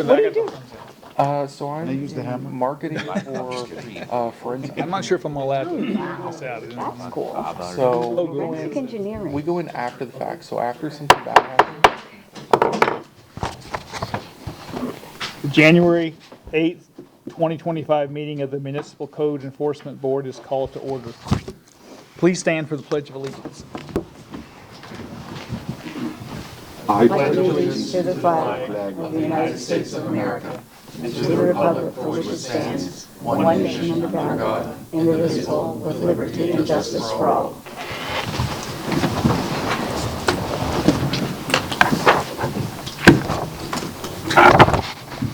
What do you do? So I'm in marketing for forensic. I'm not sure if I'm allowed to point this out. That's cool. So Forensic engineering. we go in after the fact. So after something bad happens. The January 8th, 2025 meeting of the Municipal Code Enforcement Board is called to order. Please stand for the Pledge of Allegiance. I pledge allegiance to the flag of the United States of America and to the republic for which it stands, one nation under God, indivisible, with liberty and justice for all.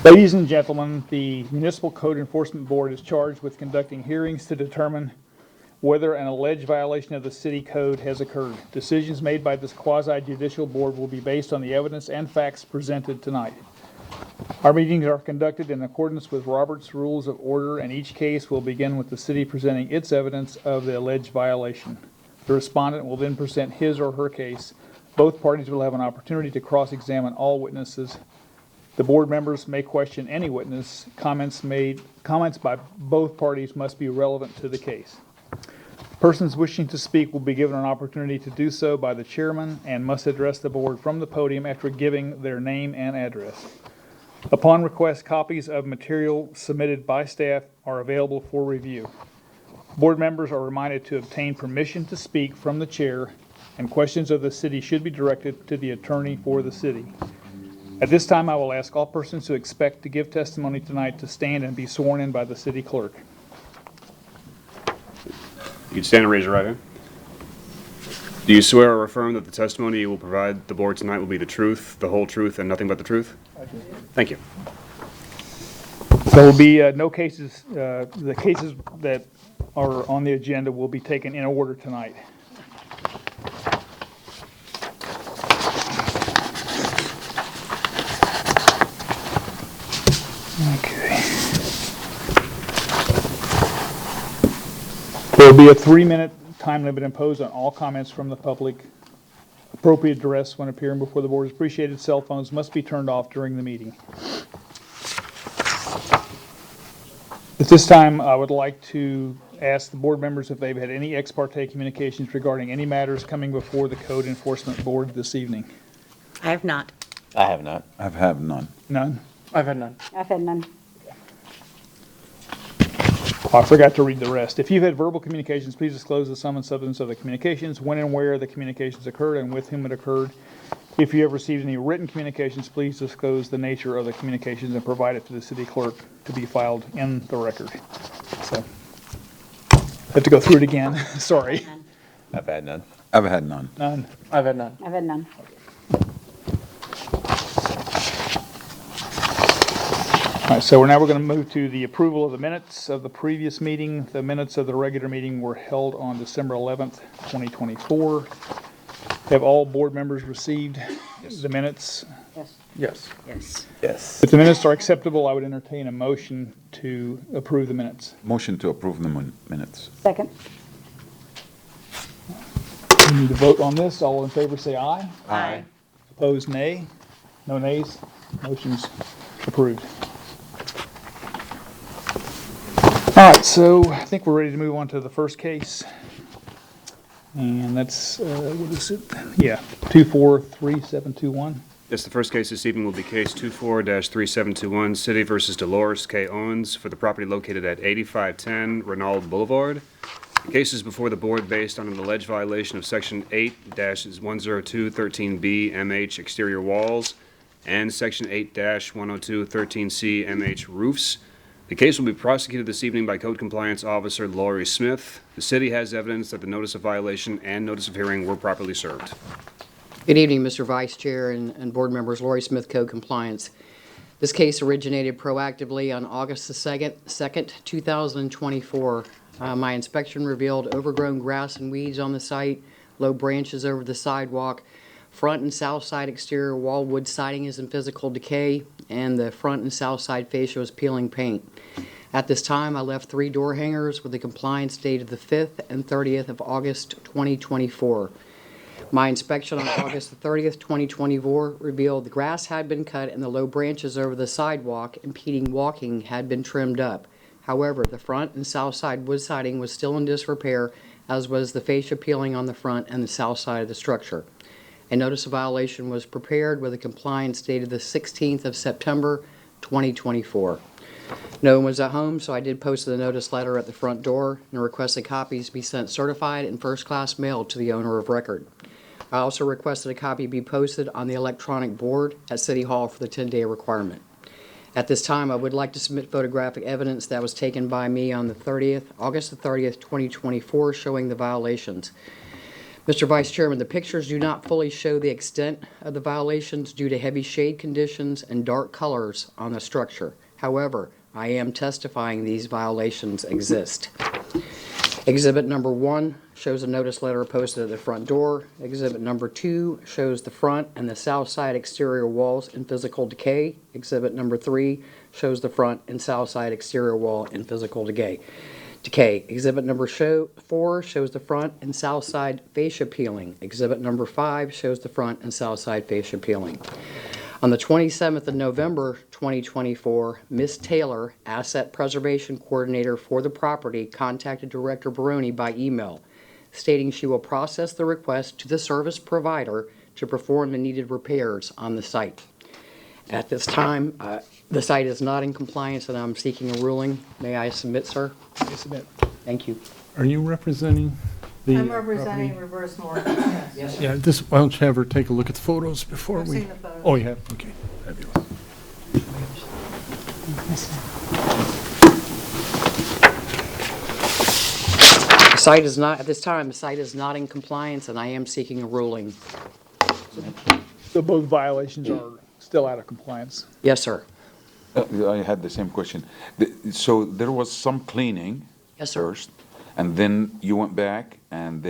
Ladies and gentlemen, the Municipal Code Enforcement Board is charged with conducting hearings to determine whether an alleged violation of the city code has occurred. Decisions made by this quasi-judicial board will be based on the evidence and facts presented tonight. Our meetings are conducted in accordance with Robert's Rules of Order, and each case will begin with the city presenting its evidence of the alleged violation. The respondent will then present his or her case. Both parties will have an opportunity to cross-examine all witnesses. The board members may question any witness. Comments by both parties must be relevant to the case. Persons wishing to speak will be given an opportunity to do so by the chairman and must address the board from the podium after giving their name and address. Upon request, copies of material submitted by staff are available for review. Board members are reminded to obtain permission to speak from the chair, and questions of the city should be directed to the attorney for the city. At this time, I will ask all persons who expect to give testimony tonight to stand and be sworn in by the city clerk. You can stand and raise your right hand. Do you swear or affirm that the testimony you will provide the board tonight will be the truth, the whole truth, and nothing but the truth? I do. Thank you. There will be no cases. The cases that are on the agenda will be taken in order tonight. Okay. There will be a 3-minute time limit imposed on all comments from the public. Appropriate address when appearing before the board is appreciated. Cell phones must be turned off during the meeting. At this time, I would like to ask the board members if they've had any ex parte communications regarding any matters coming before the Code Enforcement Board this evening. I have not. I have not. I've had none. None? I've had none. I've had none. Oh, I forgot to read the rest. If you've had verbal communications, please disclose the sum and substance of the communications, when and where the communications occurred, and with whom it occurred. If you have received any written communications, please disclose the nature of the communications and provide it to the city clerk to be filed in the record. So, I have to go through it again. Sorry. I've had none. I've had none. None. I've had none. I've had none. All right, so we're going to move to the approval of the minutes of the previous meeting. The minutes of the regular meeting were held on December 11th, 2024. Have all board members received the minutes? Yes. Yes. Yes. Yes. If the minutes are acceptable, I would entertain a motion to approve the minutes. Motion to approve the minutes. Second. We need to vote on this. All in favor say aye. Aye. Opposed, nay. No nays. Motion's approved. All right, so I think we're ready to move on to the first case. And that's, what is it? Yeah, 243721. Yes, the first case this evening will be case 24-3721, City versus Dolores K. Owens for the property located at 8510 Renault Boulevard. The case is before the board based on an alleged violation of Section 8-10213B MH exterior walls and Section 8-10213C MH roofs. The case will be prosecuted this evening by Code Compliance Officer Lori Smith. The city has evidence that the notice of violation and notice of hearing were properly served. Good evening, Mr. Vice Chair and board members. Lori Smith, Code Compliance. This case originated proactively on August the 2nd, 2024. My inspection revealed overgrown grass and weeds on the site, low branches over the sidewalk, front and south side exterior wall wood siding is in physical decay, and the front and south side fascia was peeling paint. At this time, I left 3 door hangers with a compliance date of the 5th and 30th of August 2024. My inspection on August the 30th, 2024 revealed the grass had been cut and the low branches over the sidewalk impeding walking had been trimmed up. However, the front and south side wood siding was still in disrepair, as was the fascia peeling on the front and the south side of the structure. A notice of violation was prepared with a compliance dated the 16th of September, 2024. No one was at home, so I did post the notice letter at the front door and requested copies be sent certified and first-class mail to the owner of record. I also requested a copy be posted on the electronic board at City Hall for the 10-day requirement. At this time, I would like to submit photographic evidence that was taken by me on August the 30th, 2024, showing the violations. Mr. Vice Chairman, the pictures do not fully show the extent of the violations due to heavy shade conditions and dark colors on the structure. However, I am testifying these violations exist. Exhibit number 1 shows a notice letter posted at the front door. Exhibit number 2 shows the front and the south side exterior walls in physical decay. Exhibit number 3 shows the front and south side exterior wall in physical decay. Exhibit number 4 shows the front and south side fascia peeling. Exhibit number 5 shows the front and south side fascia peeling. On the 27th of November, 2024, Ms. Taylor, Asset Preservation Coordinator for the property, contacted Director Baroni by email, stating she will process the request to the service provider to perform the needed repairs on the site. At this time, the site is not in compliance and I'm seeking a ruling. May I submit, sir? Yes, submit. Thank you. Are you representing the I'm representing property? reverse mortgage, yes. Yes, sir. Yeah, why don't you have her take a look at the photos before I've we... seen the photos. Oh, you have? Okay, fabulous. The site is not, at this time, the site is not in compliance and I am seeking a ruling. So both violations are still out of compliance. Yes, sir. I had the same question. So there was some cleaning Yes, sir. first, and then you went back and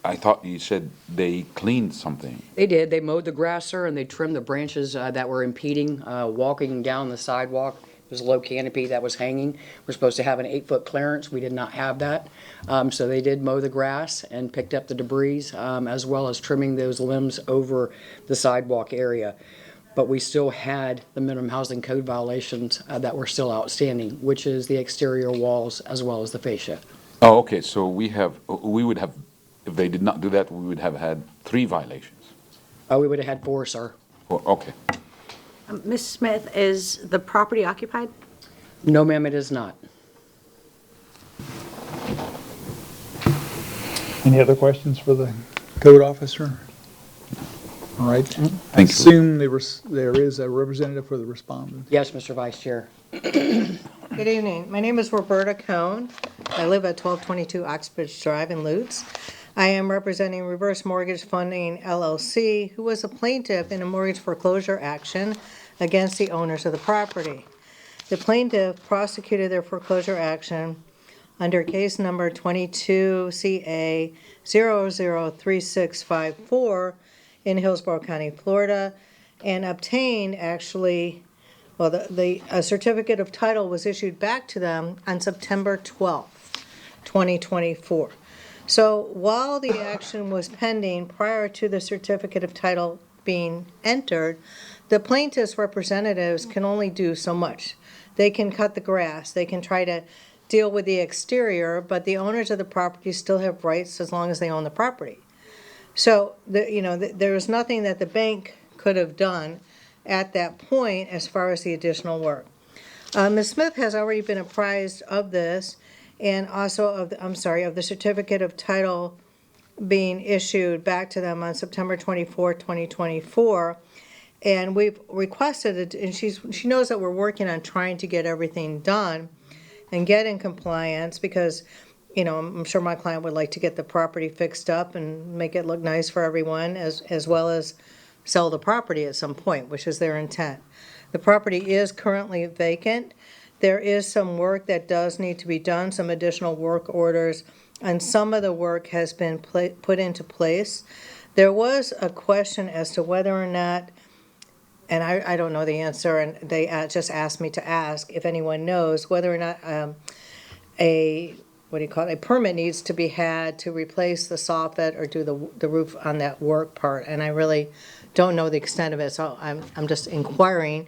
I thought you said they cleaned something. They did. They mowed the grass, sir, and they trimmed the branches that were impeding walking down the sidewalk. There was a low canopy that was hanging. We're supposed to have an 8-foot clearance. We did not have that. So they did mow the grass and picked up the debris, as well as trimming those limbs over the sidewalk area. But we still had the minimum housing code violations that were still outstanding, which is the exterior walls as well as the fascia. Oh, okay, so we would have, if they did not do that, we would have had 3 violations. We would have had 4, sir. Oh, okay. Ms. Smith, is the property occupied? No, ma'am, it is not. Any other questions for the code officer? All right. Thank you. Assume there is a representative for the respondent. Yes, Mr. Vice Chair. Good evening. My name is Roberta Cohn. I live at 1222 Oxbridge Drive in Lutz. I am representing Reverse Mortgage Funding LLC, who was a plaintiff in a mortgage foreclosure action against the owners of the property. The plaintiff prosecuted their foreclosure action under case number 22CA 003654 in Hillsborough County, Florida, and obtained actually, well, a certificate of title was issued back to them on September 12th, 2024. So while the action was pending prior to the certificate of title being entered, the plaintiff's representatives can only do so much. They can cut the grass, they can try to deal with the exterior, but the owners of the property still have rights as long as they own the property. So, there was nothing that the bank could have done at that point as far as the additional work. Ms. Smith has already been apprised of this and also of the certificate of title being issued back to them on September 24, 2024. And we've requested it, and she knows that we're working on trying to get everything done and get in compliance because, I'm sure my client would like to get the property fixed up and make it look nice for everyone as well as sell the property at some point, which is their intent. The property is currently vacant. There is some work that does need to be done, some additional work orders, and some of the work has been put into place. There was a question as to whether or not, and I don't know the answer, and they just asked me to ask if anyone knows whether or not a what do you call it, a permit needs to be had to replace the soffit or do the roof on that work part, and I really don't know the extent of it, so I'm just inquiring.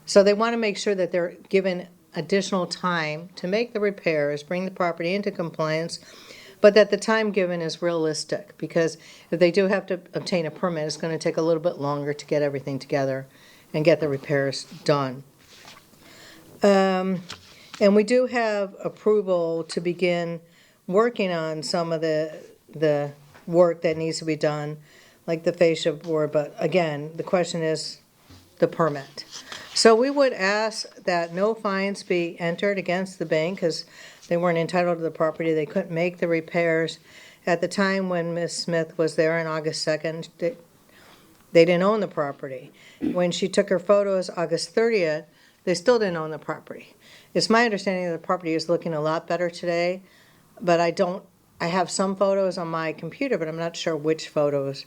So they want to make sure that they're given additional time to make the repairs, bring the property into compliance, but that the time given is realistic, because if they do have to obtain a permit, it's going to take a little bit longer to get everything together and get the repairs done. And we do have approval to begin working on some of the work that needs to be done, like the fascia board, but again, the question is the permit. So we would ask that no fines be entered against the bank, because they weren't entitled to the property, they couldn't make the repairs. At the time when Ms. Smith was there on August 2nd, they didn't own the property. When she took her photos August 30th, they still didn't own the property. It's my understanding that the property is looking a lot better today, but I have some photos on my computer, but I'm not sure which photos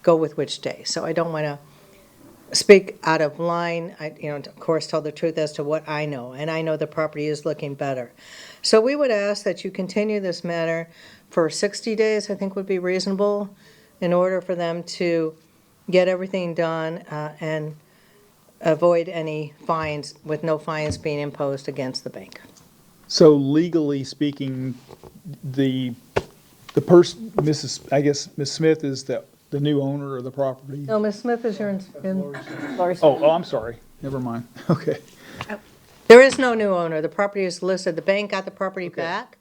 go with which day. So I don't want to speak out of line. I, of course, tell the truth as to what I know, and I know the property is looking better. So we would ask that you continue this matter for 60 days, I think would be reasonable, in order for them to get everything done and avoid any fines, with no fines being imposed against the bank. So legally speaking, the person, I guess Ms. Smith is the new owner of the property? No, Ms. Smith is your, Oh, I'm sorry. Never mind. Okay. there is no new owner. The property is listed. The bank got the property back,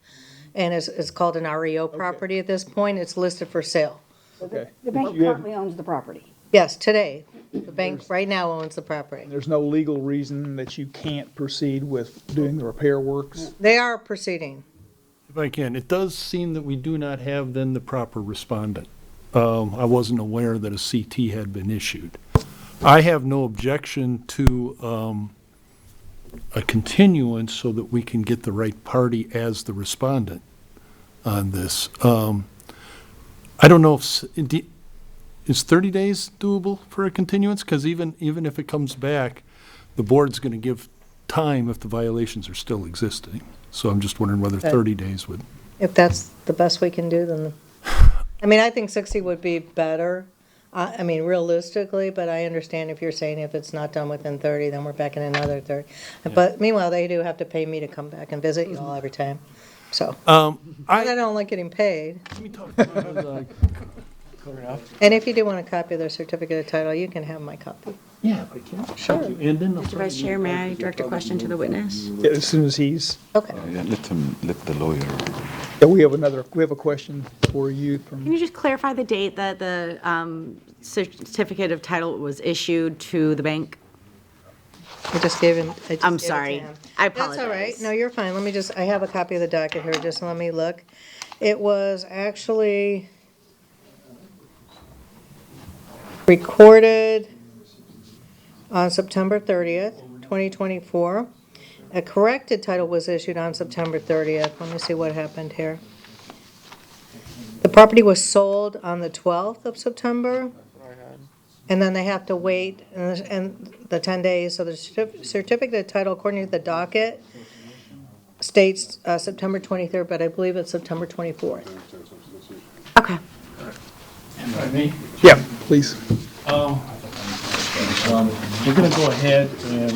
and it's called an REO property at this point. It's listed for sale. Okay. The bank You have- currently owns the property. Yes, today. The bank right now owns the property. There's no legal reason that you can't proceed with doing the repair works? They are proceeding. If I can, it does seem that we do not have then the proper respondent. I wasn't aware that a CT had been issued. I have no objection to a continuance so that we can get the right party as the respondent on this. I don't know if, is 30 days doable for a continuance? Because even if it comes back, the board's going to give time if the violations are still existing. So I'm just wondering whether 30 days would. If that's the best we can do, then, I think 60 would be better. Realistically, but I understand if you're saying if it's not done within 30, then we're back in another 30. But meanwhile, they do have to pay me to come back and visit you all every time. So, I don't like getting paid. Let me talk about And if you do want a copy of their certificate of title, you can have my copy. yeah, if I can. Sure. And then Mr. Vice Chair, may I direct a question to the witness? Yeah, as soon as he's, Okay. Let the lawyer. yeah, we have a question for you Can from, you just clarify the date that the certificate of title was issued to the bank? I just gave him. I just I'm gave it to sorry. him. I That's all right. apologize. No, you're fine. I have a copy of the docket here. Just let me look. It was actually recorded on September 30th, 2024. A corrected title was issued on September 30th. Let me see what happened here. The property was sold on the 12th of September. And then they have to wait and the 10 days. So the certificate of title, according to the docket, states September 23rd, but I believe it's September 24th. Okay. If I may, yeah, please. we're going to go ahead and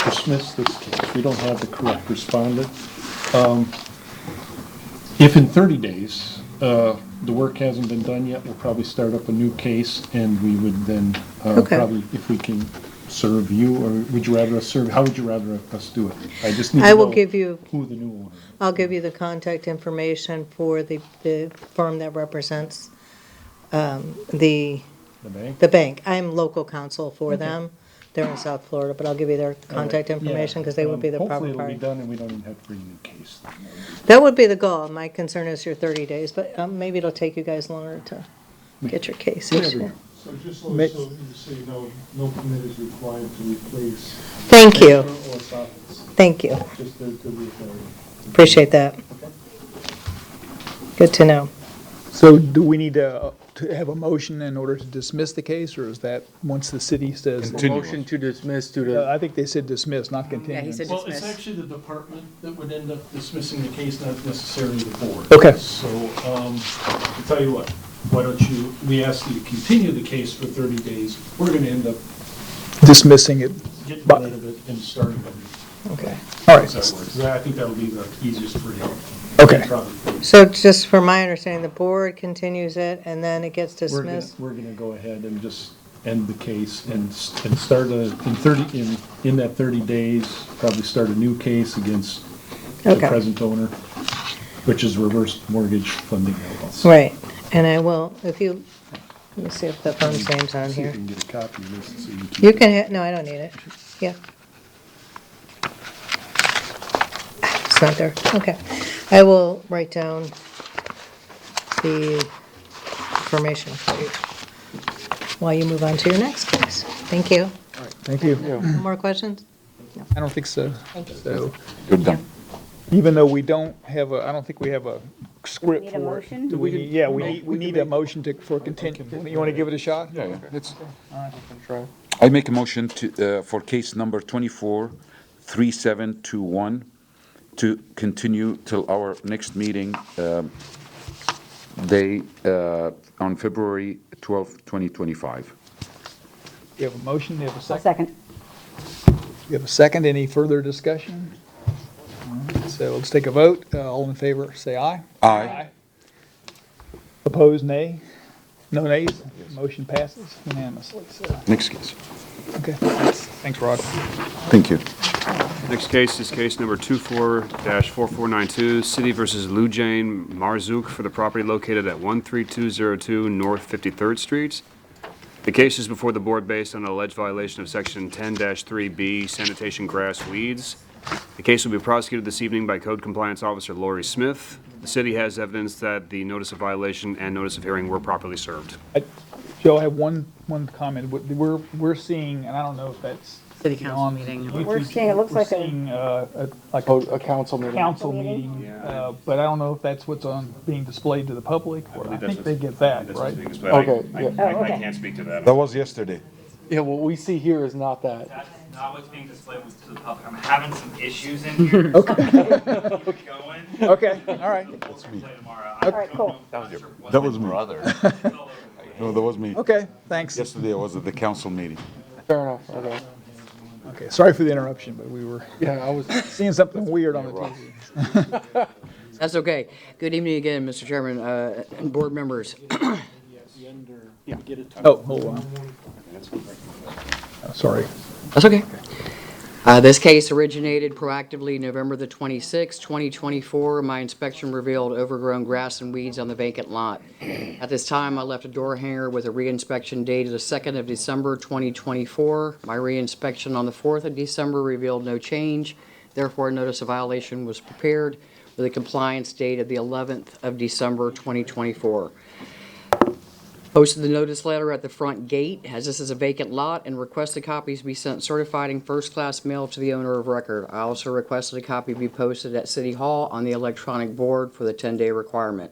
dismiss this case. We don't have the correct respondent. If in 30 days, the work hasn't been done yet, we'll probably start up a new case, and we would then Okay. probably, if we can serve you, or would you rather us serve, how would you rather us do it? I just need I to will know give you, who the new owner is. I'll give you the contact information for the firm that represents the The bank? bank. I'm local counsel for them. They're in South Florida, but I'll give you their contact information because they would be the proper Hopefully it'll party. be done and we don't even have to bring a new case. That would be the goal. My concern is your 30 days, but maybe it'll take you guys longer to get your case. Whatever. So just so Ma- you know, no permit is required to replace. Thank you. Or soffits, Thank you. just the repair. Appreciate that. Good to know. So do we need to to have a motion in order to dismiss the case, or is that once the city says? Motion to dismiss due to, I think they said dismiss, not Yeah, he continuance. said Well, it's dismiss. actually the department that would end up dismissing the case, not necessarily the board. Okay. So, I'll tell you what, why don't you, we ask you to continue the case for 30 days. We're gonna end up Dismissing it. getting But- rid of it and starting it. Okay. All right. Does that work? I think that'll be the easiest for you. Okay. Probably. So just for my understanding, the board continues it and then it gets We're gonna, dismissed? we're gonna go ahead and just end the case and start in that 30 days, probably start a new case against the Okay. present owner, which is reverse mortgage funding LLC. Right, and I will, if you, let me see if the fund's name's on See if here. you can get a copy of this so you can. You can, no, I don't need it, yeah. It's not there, okay. I will write down the information for you while you move on to your next case. Thank you. Thank you. More questions? I don't think so. So, You're done. even though we don't have a, I don't think we have a script Need for a it. motion? Do we need, yeah, we need a motion for continue. You want to give it a shot? Yeah, it's, try. I make a motion to, for case number 243721 to continue till our next meeting, on February 12th, 2025. You have a motion, you have a I'll second? second. You have a second, any further discussion? All right, so let's take a vote. All in favor, say aye. Aye. Opposed, nay? No nays? Motion passes unanimously, so, Next case. okay. Thanks, Rod. Thank you. Next case is case number 24-4492, City versus Lou Jane Marzouk for the property located at 13202 North 53rd Street. The case is before the board based on an alleged violation of Section 10-3B sanitation grass weeds. The case will be prosecuted this evening by Code Compliance Officer Lori Smith. The city has evidence that the notice of violation and notice of hearing were properly served. Joe, I have one comment. We're seeing, and I don't know if that's City council on meeting. YouTube. We're seeing, it looks We're like a, seeing, like Oh, a council meeting. council meeting, but I don't know if that's what's on, being displayed to the public, or I think they get that, right? Okay, yeah. Oh, okay. can't speak to that. That was yesterday. Yeah, what we see here is not that. That's not what's being displayed to the public. I'm having some issues in here. Okay. Keep it going. Okay, all right. Play tomorrow. all right, cool. That was me. No, that was me. Okay, thanks. Yesterday I was at the council meeting. Fair enough, okay. Okay, sorry for the interruption, but we were Yeah, I was, seeing something weird on the TV. That's okay. Good evening again, Mr. Chairman, and board members. Oh, hold on. Oh, sorry. That's okay. This case originated proactively November the 26th, 2024. My inspection revealed overgrown grass and weeds on the vacant lot. At this time, I left a door hanger with a reinspection date of the 2nd of December, 2024. My reinspection on the 4th of December revealed no change. Therefore, a notice of violation was prepared with a compliance date of the 11th of December, 2024. Posted the notice letter at the front gate, as this is a vacant lot, and requested copies be sent certified in first-class mail to the owner of record. I also requested a copy be posted at City Hall on the electronic board for the 10-day requirement.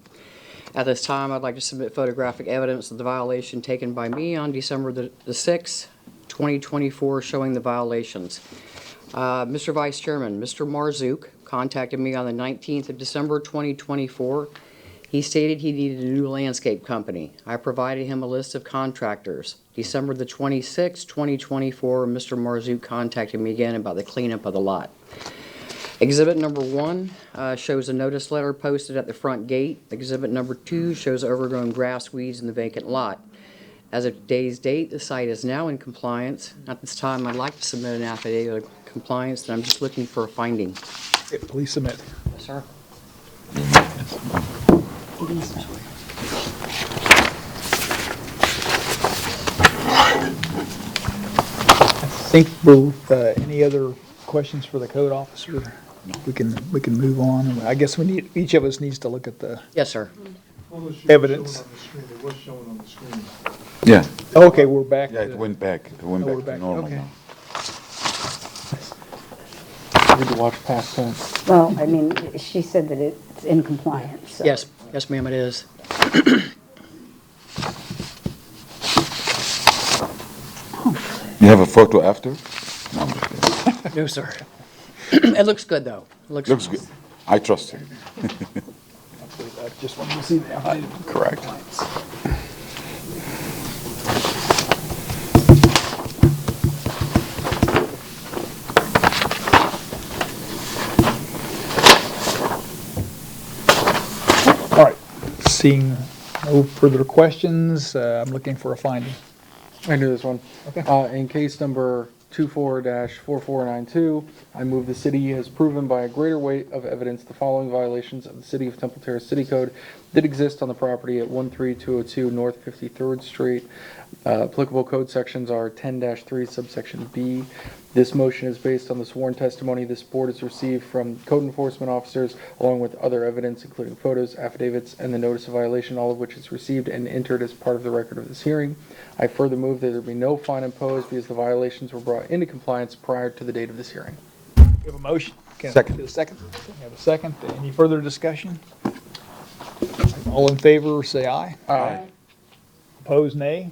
At this time, I'd like to submit photographic evidence of the violation taken by me on December the 6th, 2024, showing the violations. Mr. Vice Chairman, Mr. Marzouk contacted me on the 19th of December, 2024. He stated he needed a new landscape company. I provided him a list of contractors. December the 26th, 2024, Mr. Marzouk contacted me again about the cleanup of the lot. Exhibit number 1 shows a notice letter posted at the front gate. Exhibit number 2 shows overgrown grass, weeds in the vacant lot. As of today's date, the site is now in compliance. At this time, I'd like to submit an affidavit of compliance, and I'm just looking for a finding. Okay, please submit. Yes, sir. I think we'll, any other questions for the code officer? We can move on. I guess we need, each of us needs to look at the, Yes, sir. What was shown Evidence. on the screen? It was shown on the screen. Yeah, okay, we're back. yeah, to- it went back. It went Oh, we're back to back, normal okay. now. we had to watch past tense. Well, I mean, she said that it's in compliance, so. Yes, yes, ma'am, it is. You have a photo after? No, I'm just kidding. No, sir. It looks good, though. It Looks nice. good. I trust you. I just wanted to see the affidavit. Correct. All right, seeing no further questions, I'm looking for a finding. I knew this one. Okay. In case number 24-4492, I move the city has proven by a greater weight of evidence the following violations of the City of Temple Terrace City Code that exist on the property at 13202 North 53rd Street. Applicable code sections are 10-3 subsection B. This motion is based on the sworn testimony this board has received from code enforcement officers, along with other evidence, including photos, affidavits, and the notice of violation, all of which is received and entered as part of the record of this hearing. I further move that there be no fine imposed because the violations were brought into compliance prior to the date of this hearing. We have a motion. Can I Second. get a second? We have a second. Any further discussion? All in favor, say aye. Aye. Opposed, nay.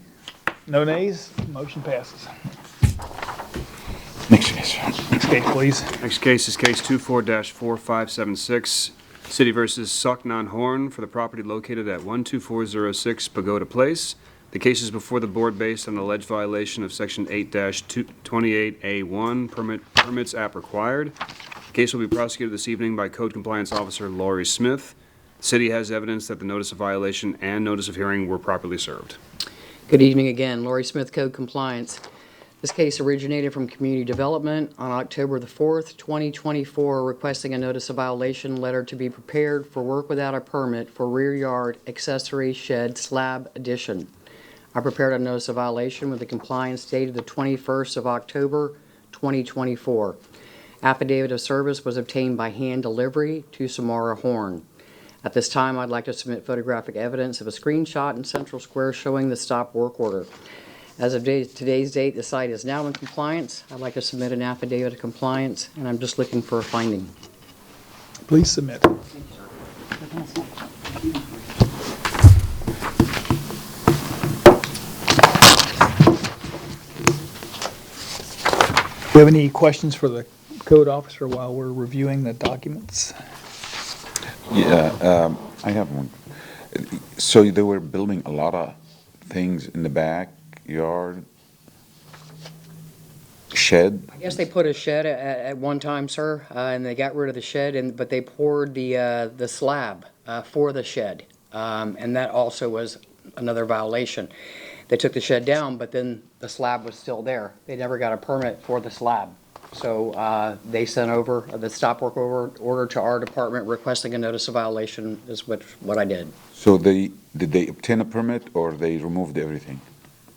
No nays. Motion passes. Next case. Next case, please. Next case is case 24-4576, City versus Soknan Horn for the property located at 12406 Pagoda Place. The case is before the board based on alleged violation of Section 8-28A1, permits app required. The case will be prosecuted this evening by Code Compliance Officer Laurie Smith. The city has evidence that the notice of violation and notice of hearing were properly served. Good evening again. Laurie Smith, Code Compliance. This case originated from Community Development on October the 4th, 2024, requesting a notice of violation letter to be prepared for work without a permit for rear yard accessory shed slab addition. I prepared a notice of violation with the compliance date of the 21st of October, 2024. Affidavit of service was obtained by hand delivery to Samara Horn. At this time, I'd like to submit photographic evidence of a screenshot in Central Square showing the stop work order. As of today's date, the site is now in compliance. I'd like to submit an affidavit of compliance, and I'm just looking for a finding. Please submit. Do you have any questions for the code officer while we're reviewing the documents? Yeah, I have one. So they were building a lot of things in the backyard? Shed? I guess they put a shed at one time, sir, and they got rid of the shed, but they poured the slab for the shed, and that also was another violation. They took the shed down, but then the slab was still there. They never got a permit for the slab. So they sent over the stop work order to our department requesting a notice of violation is what I did. So did they obtain a permit or they removed everything?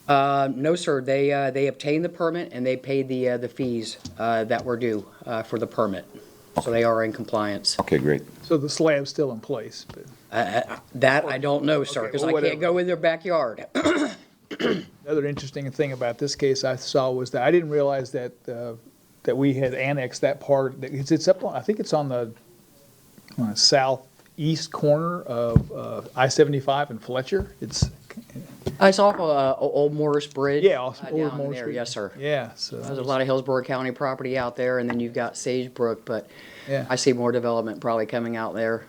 No, sir. They obtained the permit and they paid the fees that were due for the permit. So they are in compliess. Okay, great. So the slab's still in place, but That I don't know, sir, because well, I can't go in their backyard. another interesting thing about this case I saw was that I didn't realize that that we had annexed that part. It's up on, I think it's on the southeast corner of I-75 and Fletcher. It's off Old Morris Bridge. Yeah, off Old down Morris there, Bridge. yes, sir. Yeah, so There's a lot of Hillsborough County property out there, and then you've got Sagebrook, but yeah. I see more development probably coming out there.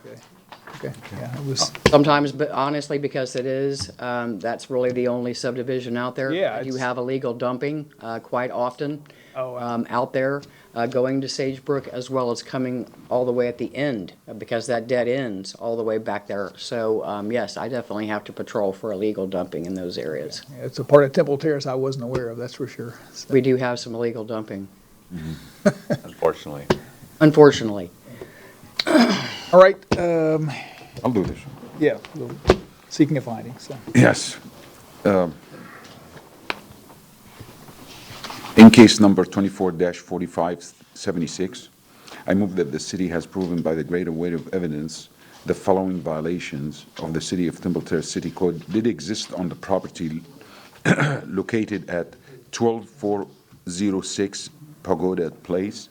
Okay, yeah, it was. Sometimes, but honestly, because it is, that's really the only subdivision out there. Yeah, You it's- have illegal dumping quite often Oh, wow. out there, going to Sagebrook as well as coming all the way at the end, because that dead ends all the way back there. So, yes, I definitely have to patrol for illegal dumping in those areas. It's a part of Temple Terrace I wasn't aware of, that's for sure. So, We do have some illegal dumping, Unfortunately. unfortunately. all right, I'll do this. yeah, seeking a finding, so. Yes. In case number 24-4576, I move that the city has proven by the greater weight of evidence the following violations of the City of Temple Terrace City Code did exist on the property located at 12406 Pagoda Place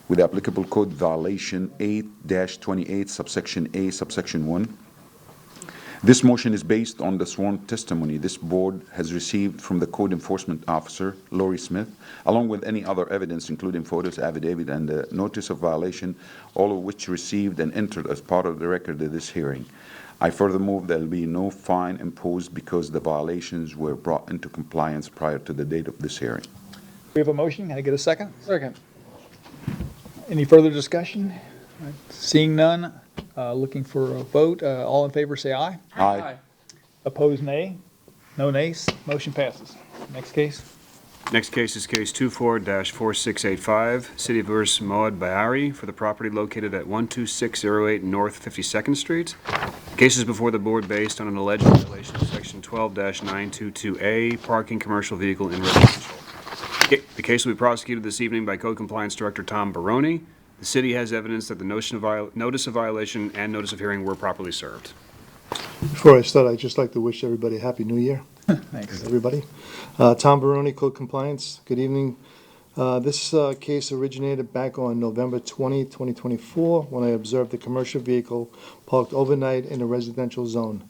with applicable code violation 8-28 subsection A subsection 1. This motion is based on the sworn testimony this board has received from the code enforcement officer, Lori Smith, along with any other evidence, including photos, affidavit, and the notice of violation, all of which received and entered as part of the record of this hearing. I further move there will be no fine imposed because the violations were brought into compliance prior to the date of this hearing. We have a motion. Can I get a second? Second. Any further discussion? All right, seeing none, looking for a vote. All in favor, say aye. Aye. Opposed, nay. No nays. Motion passes. Next case. Next case is case 24-4685, City of vs. Moad Bayari for the property located at 12608 North 52nd Street. The case is before the board based on an alleged violation of section 12-922A, parking commercial vehicle in residential. The case will be prosecuted this evening by Code Compliance Director Tom Baroni. The city has evidence that the notice of violation and notice of hearing were properly served. Before I start, I'd just like to wish everybody a Happy New Year. Thanks. Everybody. Tom Baroni, Code Compliance. Good evening. This case originated back on November 20, 2024, when I observed a commercial vehicle parked overnight in a residential zone.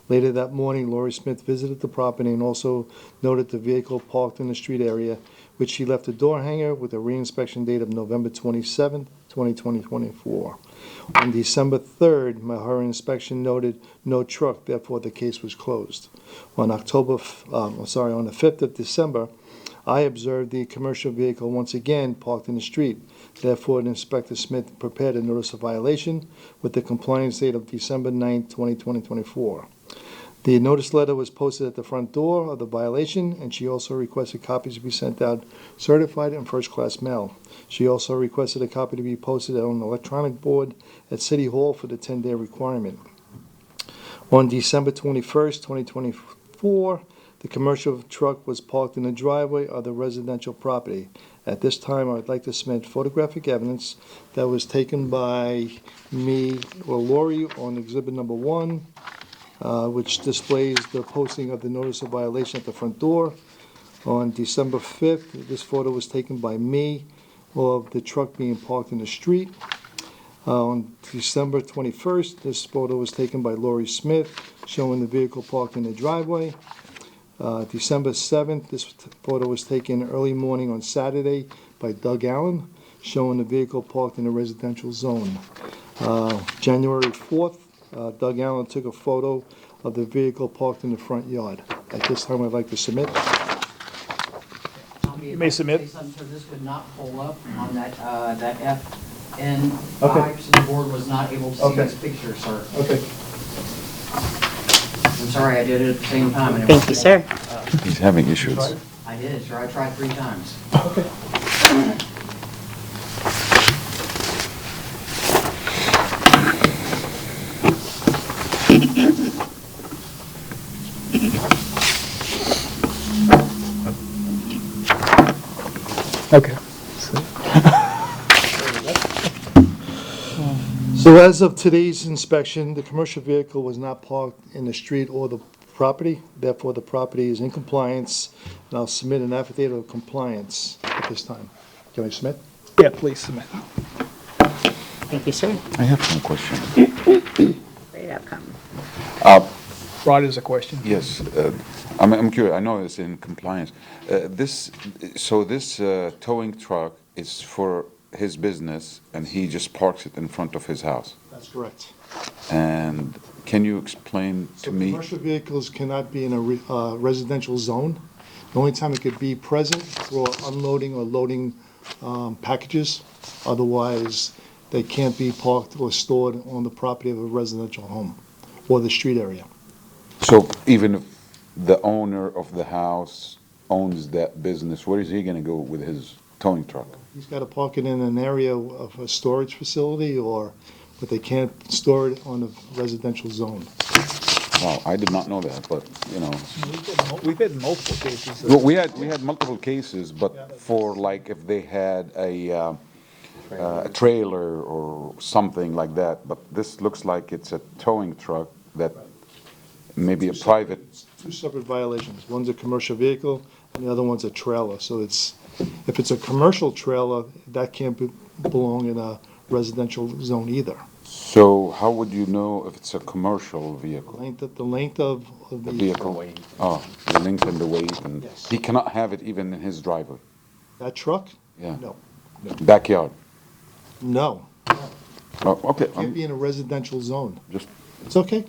Later that morning, Lori Smith visited the property and also noted the vehicle parked in the street area, which she left a door hanger with a reinspection date of November 27, 2024. On December 3rd, her inspection noted no truck, therefore the case was closed. On the 5th of December, I observed the commercial vehicle once again parked in the street. Therefore, Inspector Smith prepared a notice of violation with the compliance date of December 9, 2024. The notice letter was posted at the front door of the violation, and she also requested copies to be sent out certified in first-class mail. She also requested a copy to be posted on an electronic board at City Hall for the 10-day requirement. On December 21st, 2024, the commercial truck was parked in the driveway of the residential property. At this time, I would like to submit photographic evidence that was taken by me or Lori on exhibit number 1, which displays the posting of the notice of violation at the front door. On December 5th, this photo was taken by me of the truck being parked in the street. On December 21st, this photo was taken by Lori Smith, showing the vehicle parked in the driveway. December 7th, this photo was taken early morning on Saturday by Doug Allen, showing the vehicle parked in a residential zone. January 4th, Doug Allen took a photo of the vehicle parked in the front yard. At this time, I'd like to submit. You may submit. So this would not pull up on that FN5, Okay. so the board was not able to see Okay. this picture, sir. Okay. I'm sorry, I did it at the same time. and it Thank you, sir. He's having issues. I did, sir. I tried 3 times. Okay. Okay. So as of today's inspection, the commercial vehicle was not parked in the street or the property. Therefore, the property is in compliance, and I'll submit an affidavit of compliance at this time. Can I submit? Yeah, please submit. Thank you, sir. I have some questions. Great outcome. Rod has a question. Yes, I'm curious. I know it's in compliance. This towing truck is for his business, and he just parks it in front of his house. That's correct. And can you explain to So me? commercial vehicles cannot be in a residential zone. The only time it could be present for unloading or loading packages. Otherwise, they can't be parked or stored on the property of a residential home or the street area. So even if the owner of the house owns that business, where is he going to go with his towing truck? He's got to park it in an area of a storage facility but they can't store it on a residential zone. Wow, I did not know that, but, you know. We've had multiple cases. Well, we had multiple cases, but for like if they had a trailer or something like that, but this looks like it's a towing truck that maybe a private. Two separate violations. One's a commercial vehicle and the other one's a trailer. So if it's a commercial trailer, that can't belong in a residential zone either. So how would you know if it's a commercial vehicle? The length of The the, vehicle? Oh, the length and the weight, and Yes. he cannot have it even in his driveway? that truck? Yeah. No, Backyard? no. Oh, okay, Can't be in a residential zone. just, It's okay.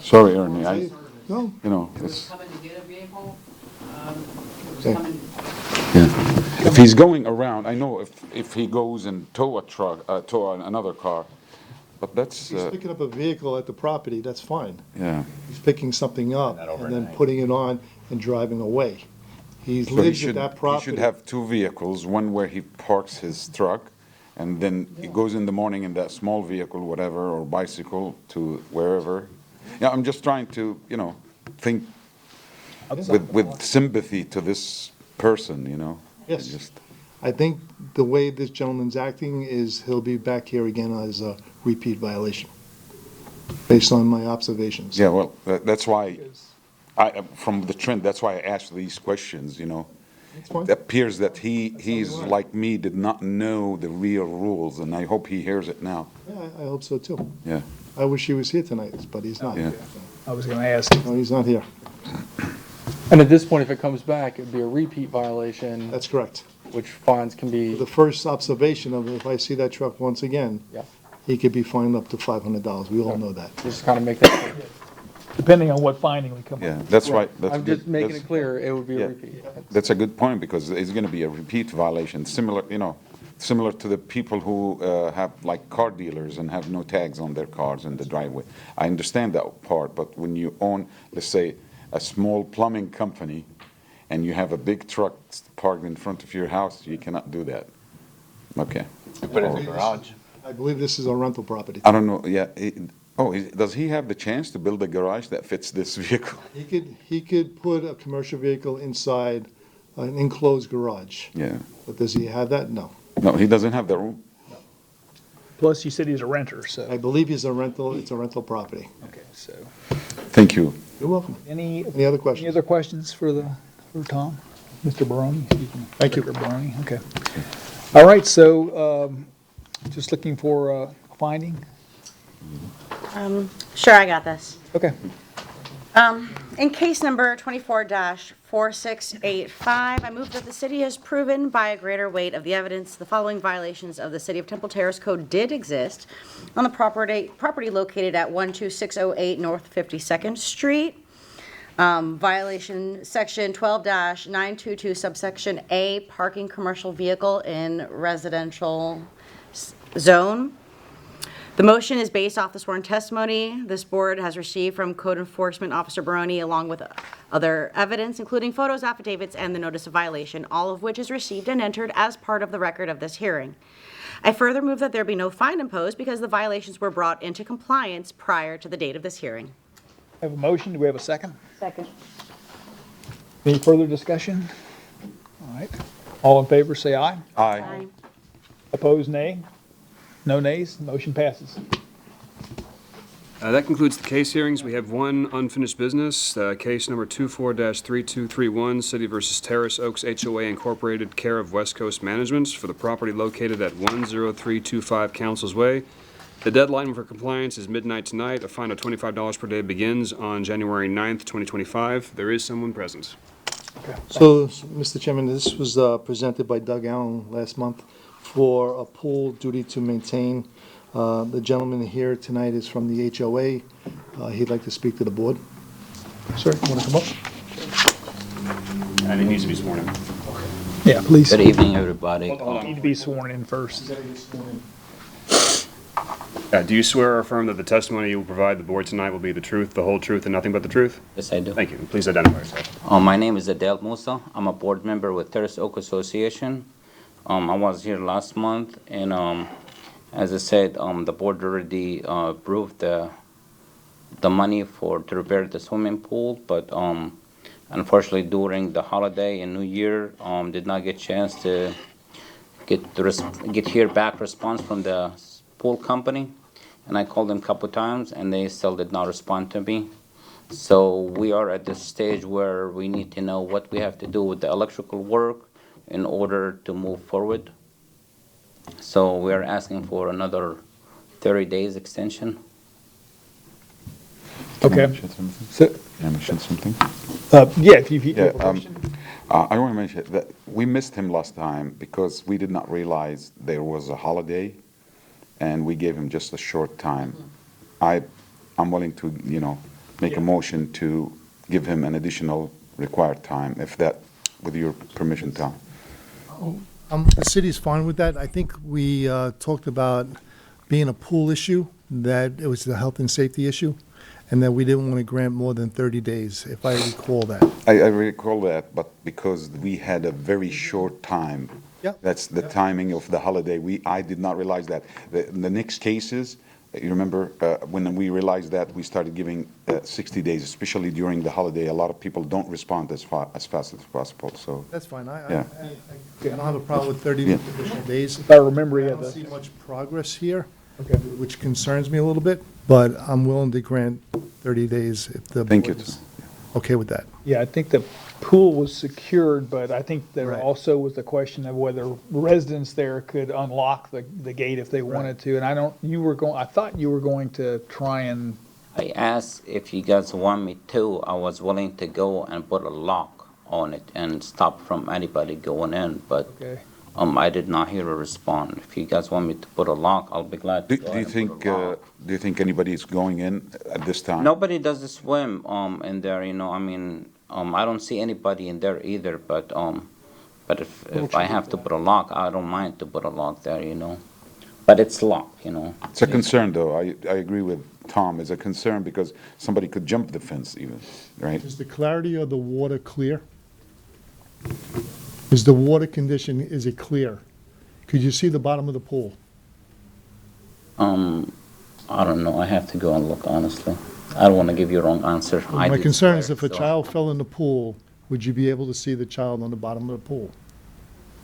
sorry, Ernie, No, you know, It was it's, coming to get a vehicle. It was Okay. coming, yeah. If he's going around, I know if he goes and tow a truck, tow another car, but that's, he's picking up a vehicle at the property, that's fine. yeah. He's picking something up Not and then overnight. putting it on and driving away. He So he lives should, at that he property. should have two vehicles, one where he parks his truck, and then he goes in the morning in that small vehicle, whatever, or bicycle to wherever. Yeah, I'm just trying to, you know, think with sympathy to this person, you know? Yes. Just- I think the way this gentleman's acting is he'll be back here again as a repeat violation, based on my observations. Yeah, well, that's why, from the trend, that's why I asked these questions, you know? That's fine. It appears that he's like me, did not know the real rules, and I hope he hears it now. Yeah, I hope so too. Yeah, I wish he was here tonight, but he's not. yeah. I was gonna ask. No, he's not here. And at this point, if it comes back, it'd be a repeat violation, That's correct. which fines can be, The first observation of if I see that truck once again, yeah, he could be fined up to $500. We all know that. just kind of make that clear. Depending on what finding we come up. Yeah, that's right. That's I'm just good. making That's- it clear, it would be yeah. a repeat. That's a good point, because it's gonna be a repeat violation, similar, you know, similar to the people who have like car dealers and have no tags on their cars in the driveway. I understand that part, but when you own, let's say, a small plumbing company, and you have a big truck parked in front of your house, you cannot do that. Okay. Put it in the garage. I believe this is a rental property. I don't know, yeah, does he have the chance to build a garage that fits this vehicle? He could put a commercial vehicle inside an enclosed garage. Yeah. But does he have that? No. No, he doesn't have the room. Plus, you said he's a renter, I so. believe it's a rental property. Okay, so. Thank you. You're welcome. Any Any other questions? other questions for Tom? Mr. Barone? Excuse me. Thank you. Mr. Barone, okay. All right, so, just looking for a finding? Sure, I got this. Okay. In case number 24-4685, I move that the city has proven by a greater weight of the evidence the following violations of the City of Temple Terrace Code did exist on the property located at 12608 North 52nd Street. Violation section 12-922 subsection A, parking commercial vehicle in residential zone. The motion is based off the sworn testimony this board has received from Code Enforcement Officer Barone, along with other evidence, including photos, affidavits, and the notice of violation, all of which is received and entered as part of the record of this hearing. I further move that there be no fine imposed because the violations were brought into compliance prior to the date of this hearing. I have a motion. Do we have a second? Second. Any further discussion? All right. All in favor, say aye. Aye. Opposed, nay. No nays. Motion passes. That concludes the case hearings. We have one unfinished business, case number 24-3231, City versus Terrace Oaks HOA Incorporated, care of West Coast Management for the property located at 10325 Council's Way. The deadline for compliance is midnight tonight. A fine of $25 per day begins on January 9th, 2025. There is someone present. So, Mr. Chairman, this was presented by Doug Allen last month for a pool duty to maintain. The gentleman here tonight is from the HOA. He'd like to speak to the board. Sir, you want to come up? And it needs to be sworn in. Yeah, please. Good evening, everybody. Need to be sworn in first. Do you swear or affirm that the testimony you will provide the board tonight will be the truth, the whole truth, and nothing but the truth? Yes, I do. Thank you. Please identify yourself. My name is Adel Musa. I'm a board member with Terrace Oak Association. I was here last month, and as I said, the board already approved the money to repair the swimming pool, but unfortunately during the holiday and New Year, did not get a chance to get here back response from the pool company. And I called them a couple times, and they still did not respond to me. So we are at this stage where we need to know what we have to do with the electrical work in order to move forward. So we are asking for another 30 days extension. Can I Okay. mention something? So, Can I mention something? yeah, if you Yeah, have a question. I want to mention that we missed him last time because we did not realize there was a holiday, and we gave him just a short time. I'm willing to, make a motion to give him an additional required time, if that, with your permission, Tom. The city's fine with that. I think we talked about being a pool issue, that it was a health and safety issue, and that we didn't want to grant more than 30 days, if I recall that. I recall that, but because we had a very short time. Yep. That's the timing of the holiday. I did not realize that. The next cases, you remember, when we realized that, we started giving 60 days, especially during the holiday. A lot of people don't respond as fast as possible, so. That's fine. I Yeah. don't have a problem with 30 Yeah. additional days. If I remember, I yeah, don't see much progress here, Okay. which concerns me a little bit, but I'm willing to grant 30 days if the Thank you, board is Tom. okay with that. Yeah, I think the pool was secured, but I think there Right. also was the question of whether residents there could unlock the gate if they wanted to. And I thought you were going to try and, I asked if you guys want me to. I was willing to go and put a lock on it and stop from anybody going in, but okay. I did not hear a response. If you guys want me to put a lock, I'll be glad to Do go do you ahead and put think, a lock. do you think anybody is going in at this time? Nobody does swim in there, I don't see anybody in there either, but if I have to put a lock, I don't mind to put a lock there. But it's locked. It's a concern, though. I agree with Tom. It's a concern because somebody could jump the fence even, right? Is the clarity of the water clear? Is the water condition, is it clear? Could you see the bottom of the pool? I don't know. I have to go and look, honestly. I don't want to give you a wrong answer. I My did concern is swear, if a so- child fell in the pool, would you be able to see the child on the bottom of the pool?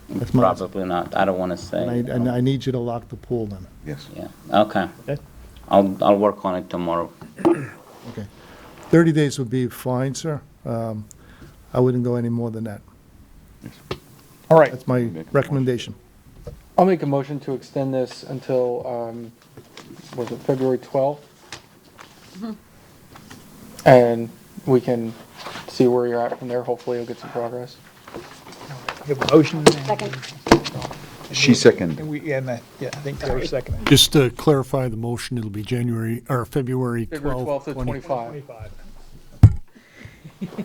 That's my- Probably not. I don't want to say. And I need you to lock the pool then. Yes. Yeah, okay. Okay. I'll work on it tomorrow. Okay. 30 days would be fine, sir. I wouldn't go any more than that. All right. That's my recommendation. I'll make a motion to extend this until, was it February 12th? And we can see where you're at from there. Hopefully you'll get some progress. We have a motion. Second. She seconded. And I think Terry seconded. Just to clarify the motion, it'll be February February 12th. 12th to 25. 25.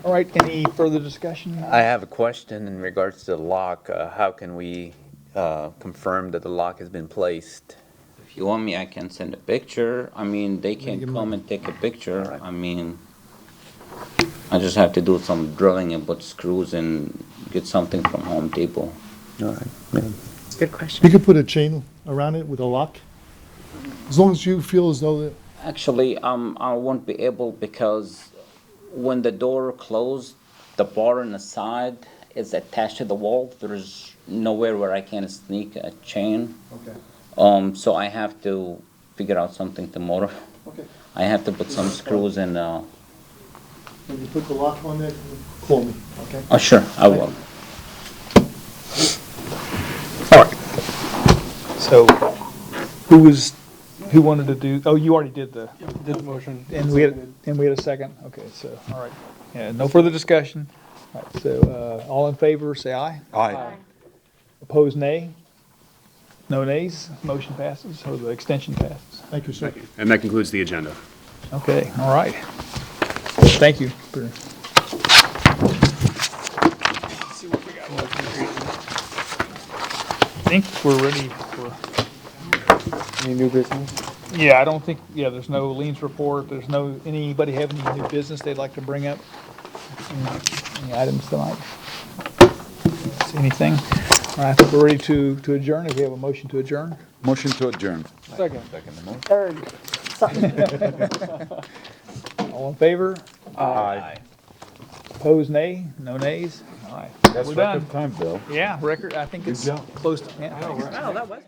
All right, any further discussion? I have a question in regards to the lock. How can we confirm that the lock has been placed? If you want me, I can send a picture. They can come and take a picture. I just have to do some drilling and put screws and get something from Home Depot. All right. Yeah. Good You question. could put a chain around it with a lock? As long as you feel as though that Actually, I won't be able because when the door closed, the bar on the side is attached to the wall. There's nowhere where I can sneak a chain. Okay. So I have to figure out something tomorrow. Okay. I have to put some screws in. When you put the lock on there, call me, okay? Oh, sure, I will. All right. So, who wanted to do, oh, you already did the, Did the motion. and we had a second? Okay, so, all right. Yeah, no further discussion. All right, so, all in favor, say aye. Aye. Opposed, nay. No nays. Motion passes, or the extension passes. Thank you, sir. And that concludes the agenda. Okay, all right. Thank you. See what we got left here. I think we're ready for, Any new business? yeah, I don't think, there's no liens report, there's no, anybody have any new business they'd like to bring up? Any items tonight? See anything? All right, I think we're ready to adjourn. If we have a motion to adjourn? Motion to adjourn. Second. Third. All in favor? Aye. Opposed, nay? No nays? All right, That's we're done. record time, Bill. Yeah, record, I think it's Good job. close to, yeah. Oh, that was.